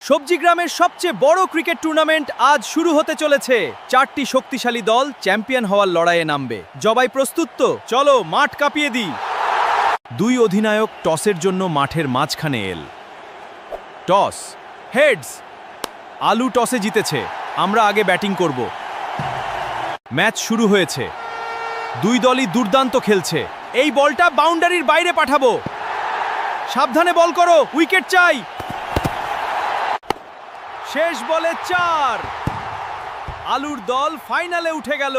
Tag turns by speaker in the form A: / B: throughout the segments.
A: সবজি গ্রামের সবচেয়ে বড় ক্রিকেট টুর্নামেন্ট আজ শুরু হতে চলেছে। 4টি শক্তিশালী দল চ্যাম্পিয়ন হওয়ার লড়াইয়ে নামবে। জবাই প্রস্তুত তো? চলো মাঠ কাঁপিয়ে দিই। দুই অধিনায়ক টসের জন্য মাঠের মাঝখানে এল। Toss heads. আলু টসে জিতেছে। আমরা আগে ব্যাটিং করব। ম্যাচ শুরু হয়েছে। দুই দলই দুর্দান্ত খেলছে। এই বলটা বাউন্ডারির বাইরে পাঠাবো। সাবধানে বল করো, উইকেট চাই। শেষ বলে 4। আলুর দল ফাইনালে উঠে গেল।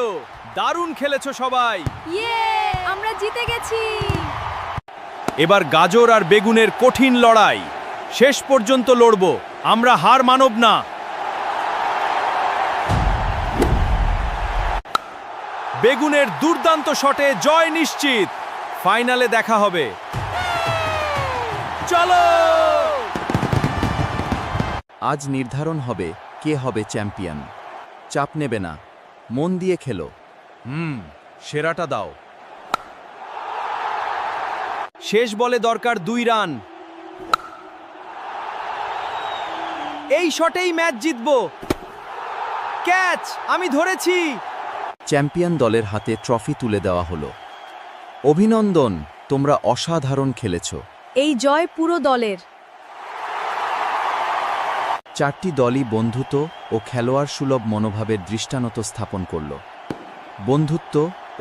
A: দারুণ খেলেছো সবাই।
B: ইয়ে, আমরা জিতে গেছি।
A: এবার গাজর আর বেগুনের কঠিন লড়াই। শেষ পর্যন্ত লড়ব। আমরা হার মানব না। বেগুনের দুর্দান্ত শটে জয় নিশ্চিত। ফাইনালে দেখা হবে। চলো।
C: আজ নির্ধারণ হবে কে হবে চ্যাম্পিয়ন। চাপ নেবে না, মন দিয়ে খেলো।
A: সেরাটা দাও। শেষ বলে দরকার 2 রান। এই শটেই ম্যাচ জিতবো। ক্যাচ, আমি ধরেছি।
C: চ্যাম্পিয়ন দলের হাতে ট্রফি তুলে দেওয়া হলো। অভিনন্দন, তোমরা অসাধারণ খেলেছো।
B: এই জয় পুরো দলের।
C: 4টি দলই বন্ধুত্ব ও খেলোয়াড় সুলভ মনোভাবের দৃষ্টান্ত স্থাপন করল। বন্ধুত্ব,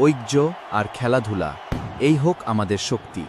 C: ঐক্য আর খেলাধুলা, এই হোক আমাদের শক্তি।